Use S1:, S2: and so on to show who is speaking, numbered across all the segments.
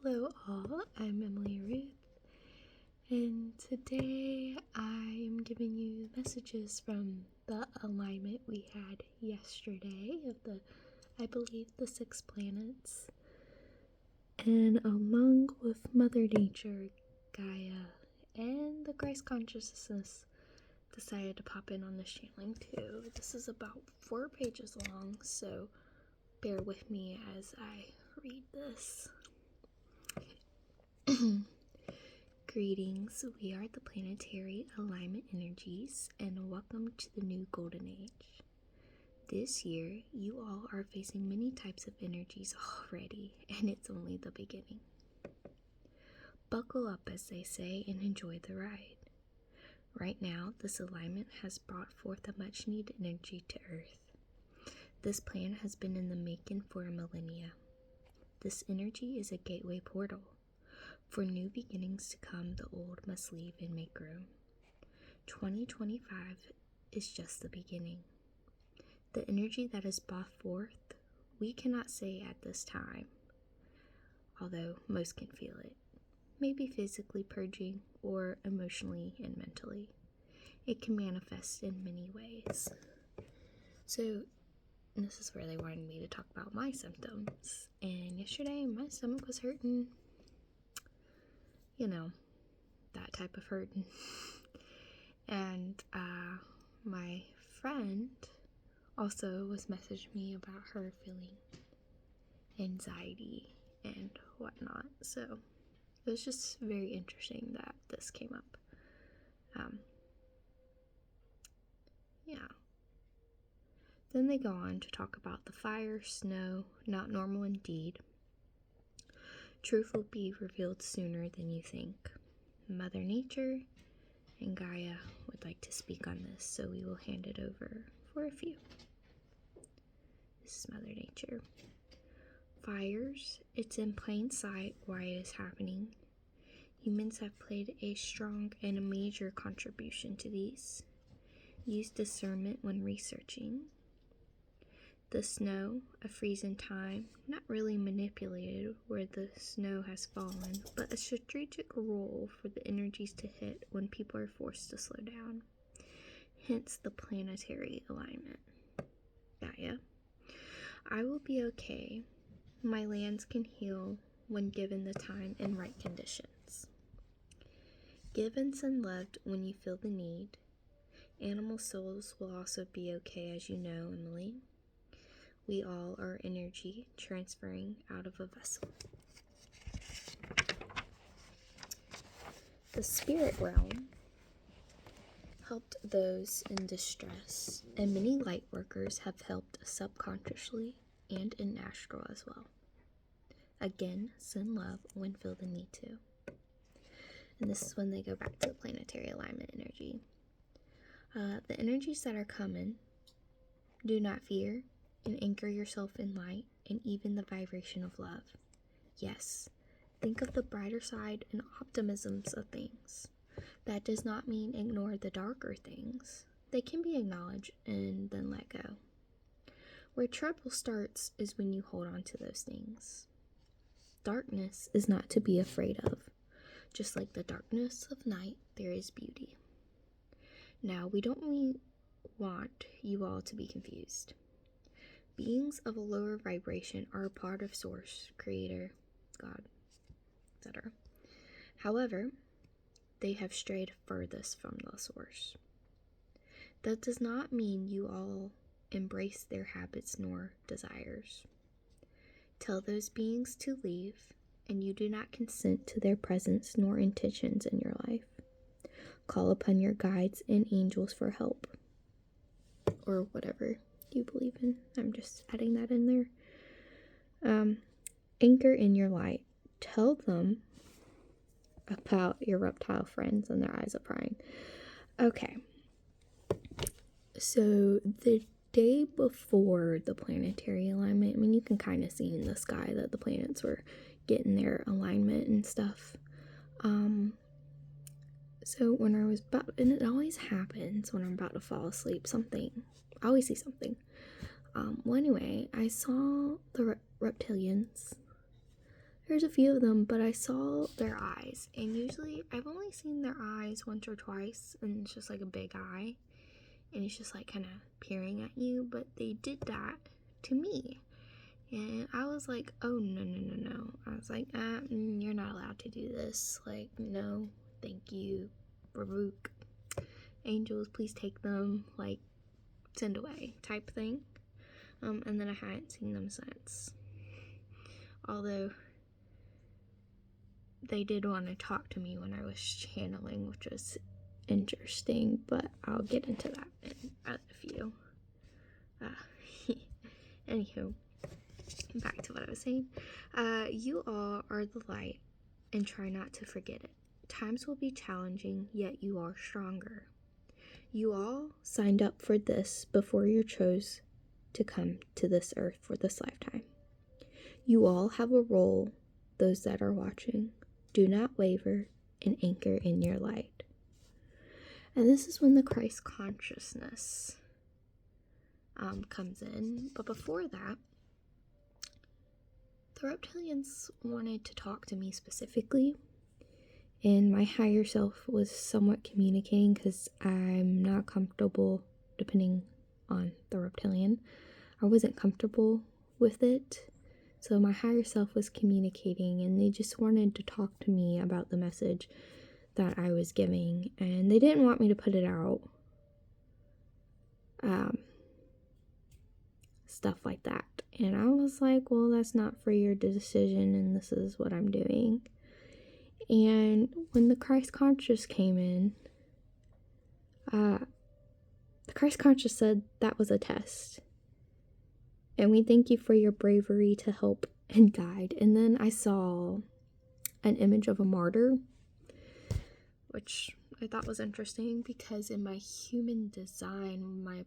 S1: Hello all, I'm Emily Ruth, and today I am giving you messages from the alignment we had yesterday of I believe, the 6 planets, and along with Mother Nature, Gaia, and the Christ Consciousness decided to pop in on this channeling too. This is about 4 pages long, so bear with me as I read this. Greetings, we are the planetary alignment energies, and welcome to the new golden age. This year, you all are facing many types of energies already, and it's only the beginning. Buckle up, as they say, and enjoy the ride. Right now, this alignment has brought forth a much-needed energy to Earth. This plan has been in the making for a millennia. This energy is a gateway portal. For new beginnings to come, the old must leave and make room. 2025 is just the beginning. The energy that is brought forth, we cannot say at this time, although most can feel it, maybe physically purging or emotionally and mentally. It can manifest in many ways. So, this is where they wanted me to talk about my symptoms. And yesterday, my stomach was hurting. You know, that type of hurting. And my friend also was messaging me about her feeling anxiety and whatnot. So it was just very interesting that this came up. Then they go on to talk about the fire, snow, not normal indeed. Truth will be revealed sooner than you think. Mother Nature and Gaia would like to speak on this, so we will hand it over for a few. This is Mother Nature. Fires, it's in plain sight why it is happening. Humans have played a strong and a major contribution to these. Use discernment when researching. The snow, a freeze in time, not really manipulated where the snow has fallen, but a strategic role for the energies to hit when people are forced to slow down. Hence the planetary alignment. Gaia. I will be okay. My lands can heal when given the time and right conditions. Give and send love when you feel the need. Animal souls will also be okay, as you know, Emily. We all are energy transferring out of a vessel. The spirit realm helped those in distress, and many light workers have helped subconsciously and in astral as well. Again, send love when feel the need to. And this is when they go back to the planetary alignment energy. The energies that are coming, do not fear, and anchor yourself in light and even the vibration of love. Yes, think of the brighter side and optimisms of things. That does not mean ignore the darker things. They can be acknowledged and then let go. Where trouble starts is when you hold on to those things. Darkness is not to be afraid of. Just like the darkness of night, there is beauty. Now, we don't want you all to be confused. Beings of a lower vibration are a part of Source, Creator, God, etc. However, they have strayed furthest from the Source. That does not mean you all embrace their habits nor desires. Tell those beings to leave, and you do not consent to their presence nor intentions in your life. Call upon your guides and angels for help, or whatever you believe in. I'm just adding that in there. Anchor in your light. Tell them about your reptile friends and their eyes are prying. Okay. So the day before the planetary alignment, I mean, you can kind of see in the sky that the planets were getting their alignment and stuff. So when I was about, and it always happens when I'm about to fall asleep, I always see something. Well, anyway, I saw the reptilians, There's a few of them, but I saw their eyes, and usually I've only seen their eyes once or twice, and it's just like a big eye, and it's just like kind of peering at you, but they did that to me, and I was like, oh, no. I was like, you're not allowed to do this. Like, no, thank you, Baruch. Angels, please take them, like, send away type thing. And then I hadn't seen them since. Although they did want to talk to me when I was channeling, which was interesting, but I'll get into that in a few. Anywho, back to what I was saying. You all are the light, and try not to forget it. Times will be challenging, yet you are stronger. You all signed up for this before you chose to come to this earth for this lifetime. You all have a role, those that are watching. Do not waver and anchor in your light. And this is when the Christ consciousness comes in. But before that, the reptilians wanted to talk to me specifically. And my higher self was somewhat communicating because I'm not comfortable, depending on the reptilian. I wasn't comfortable with it. So my higher self was communicating, and they just wanted to talk to me about the message that I was giving. And they didn't want me to put it out. Stuff like that. And I was like, well, that's not for your decision, and this is what I'm doing. And when the Christ Conscious came in, the Christ Conscious said that was a test. And we thank you for your bravery to help and guide. And then I saw an image of a martyr, which I thought was interesting because in my human design, my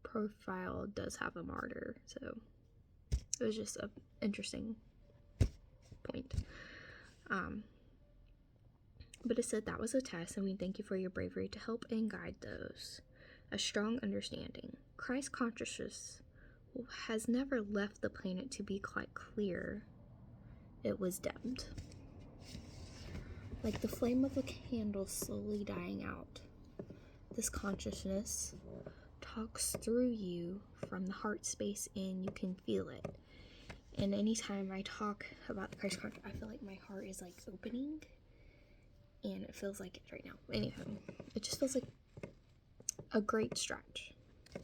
S1: profile does have a martyr. So it was just an interesting point. But it said that was a test, and we thank you for your bravery to help and guide those. A strong understanding. Christ consciousness has never left the planet to be quite clear. It was dimmed. Like the flame of a candle slowly dying out. This consciousness talks through you from the heart space, and you can feel it. And anytime I talk about the Christ consciousness, I feel like my heart is like opening. And it feels like it right now. Anywho, it just feels like a great stretch,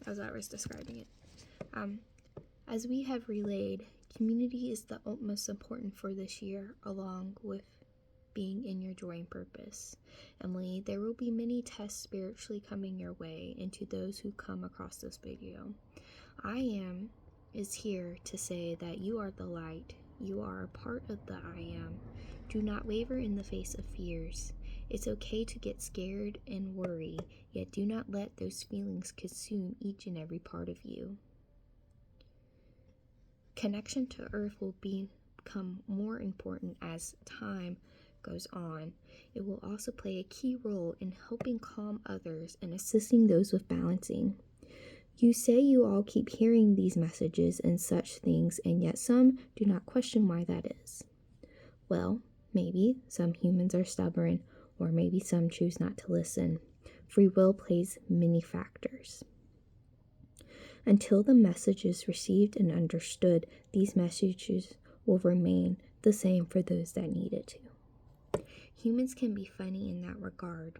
S1: as I was describing it. As we have relayed, community is the most important for this year, along with being in your joy and purpose. Emily, there will be many tests spiritually coming your way, and to those who come across this video. Is here to say that you are the light. You are a part of the I am. Do not waver in the face of fears. It's okay to get scared and worry, yet do not let those feelings consume each and every part of you. Connection to Earth will become more important as time goes on. It will also play a key role in helping calm others and assisting those with balancing. You say you all keep hearing these messages and such things, and yet some do not question why that is. Well, maybe some humans are stubborn, or maybe some choose not to listen. Free will plays many factors. Until the message is received and understood, these messages will remain the same for those that need it to. Humans can be funny in that regard,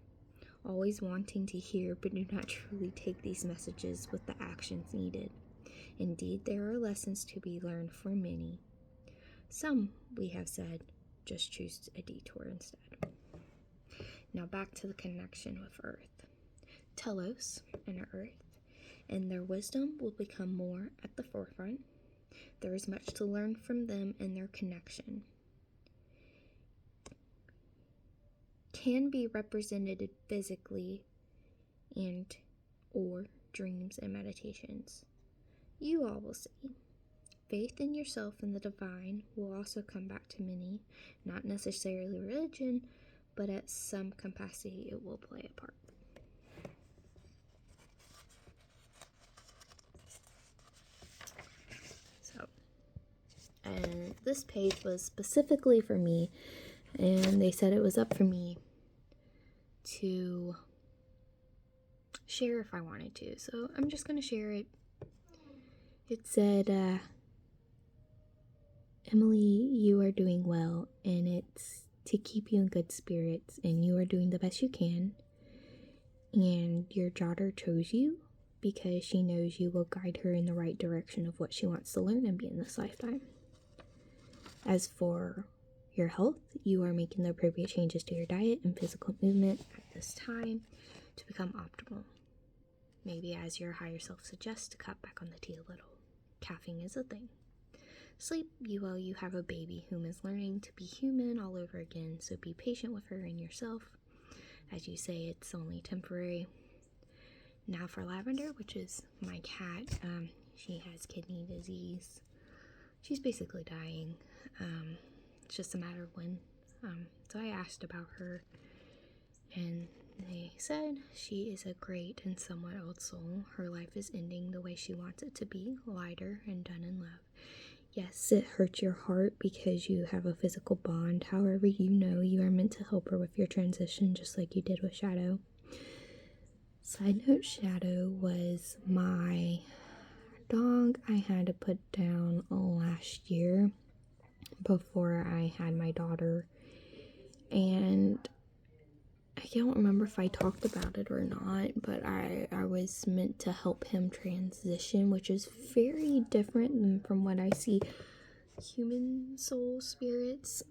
S1: always wanting to hear but do not truly take these messages with the actions needed. Indeed, there are lessons to be learned for many. Some, we have said, just choose a detour instead. Now back to the connection with Earth. Telos and Earth and their wisdom will become more at the forefront. There is much to learn from them and their connection. Can be represented physically and or dreams and meditations. You all will see. Faith in yourself and the divine will also come back to many, not necessarily religion, but at some capacity it will play a part. So, and this page was specifically for me, and they said it was up for me to share if I wanted to, so I'm just gonna share it. It said, Emily, you are doing well, and it's to keep you in good spirits, and you are doing the best you can, and your daughter chose you because she knows you will guide her in the right direction of what she wants to learn and be in this lifetime. As for your health, you are making the appropriate changes to your diet and physical movement at this time to become optimal. Maybe as your higher self suggests, to cut back on the tea a little. Caffeine is a thing. Sleep, you have a baby whom is learning to be human all over again, so be patient with her and yourself. As you say, it's only temporary. Now for Lavender, which is my cat. She has kidney disease. She's basically dying. It's just a matter of when. So I asked about her, and they said she is a great and somewhat old soul. Her life is ending the way she wants it to be, lighter and done in love. Yes, it hurts your heart because you have a physical bond. However, you know you are meant to help her with your transition just like you did with Shadow. Side note, Shadow was my dog I had to put down last year before I had my daughter. And I don't remember if I talked about it or not, but I was meant to help him transition, which is very different than from what I see human soul spirits,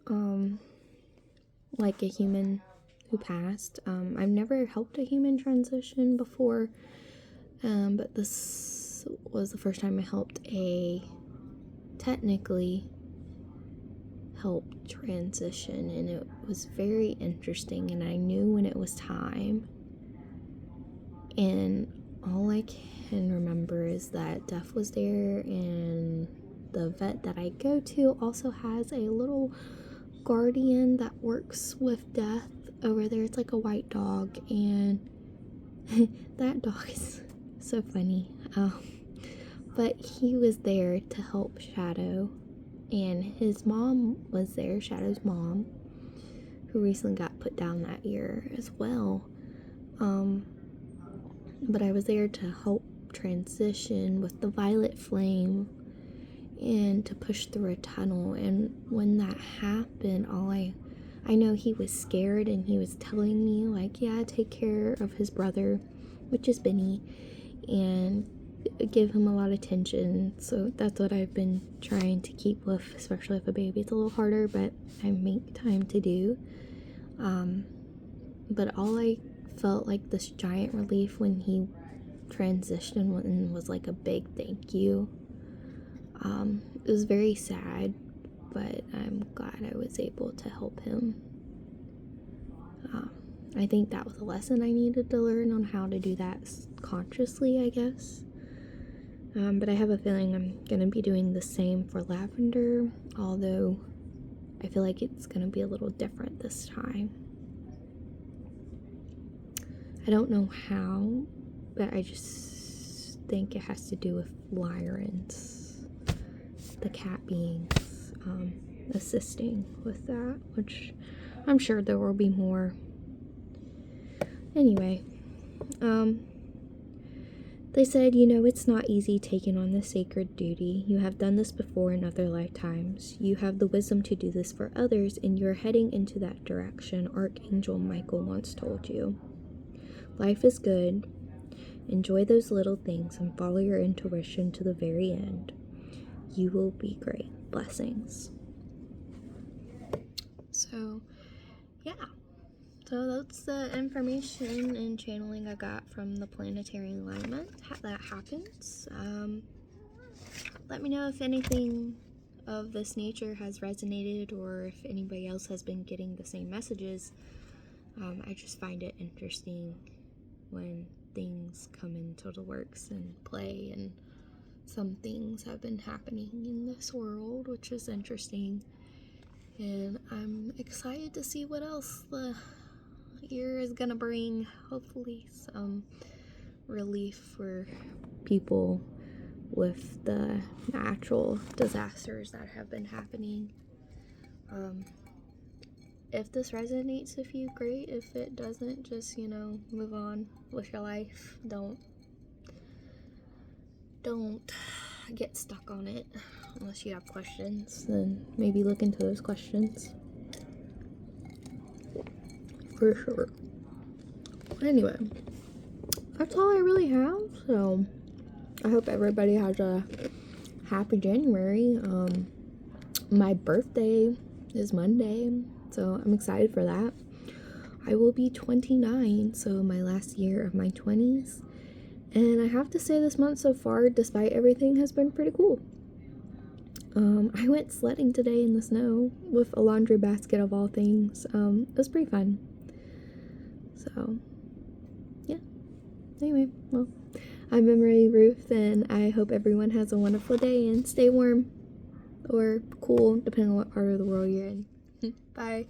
S1: like a human who passed. I've never helped a human transition before, but this was the first time I helped technically help transition, and it was very interesting, and I knew when it was time. And all I can remember is that Death was there, and the vet that I go to also has a little guardian that works with Death over there. It's like a white dog, and that dog is so funny. But he was there to help Shadow, and his mom was there, Shadow's mom, who recently got put down that year as well. But I was there to help transition with the violet flame and to push through a tunnel. And when that happened, I know he was scared, and he was telling me, like, yeah, take care of his brother, which is Benny, and give him a lot of attention. So that's what I've been trying to keep with, especially with a baby. It's a little harder, but I make time to do. But all I felt like this giant relief when he transitioned and was like a big thank you. It was very sad, but I'm glad I was able to help him. I think that was a lesson I needed to learn on how to do that consciously, I guess. But I have a feeling I'm going to be doing the same for Lavender, although I feel like it's going to be a little different this time. I don't know how, but I just think it has to do with Lyrans, the cat beings, assisting with that, which I'm sure there will be more. Anyway, they said, it's not easy taking on this sacred duty. You have done this before in other lifetimes. You have the wisdom to do this for others, and you're heading into that direction, Archangel Michael once told you. Life is good. Enjoy those little things and follow your intuition to the very end. You will be great. Blessings. So, yeah. So that's the information and channeling I got from the planetary alignment that happens. Let me know if anything of this nature has resonated, or if anybody else has been getting the same messages. I just find it interesting when things come into the works and play, and some things have been happening in this world, which is interesting, and I'm excited to see what else the year is gonna bring. Hopefully some relief for people with the natural disasters that have been happening. If this resonates with you, great. If it doesn't, just, move on with your life. Don't get stuck on it unless you have questions. Then maybe look into those questions. For sure. Anyway, that's all I really have. So I hope everybody has a happy January. My birthday is Monday, so I'm excited for that. I will be 29, so my last year of my 20s. And I have to say, this month so far, despite everything, has been pretty cool. I went sledding today in the snow with a laundry basket of all things. It was pretty fun. So, yeah. Anyway, well, I'm Emery Ruth, and I hope everyone has a wonderful day and stay warm or cool, depending on what part of the world you're in. Bye.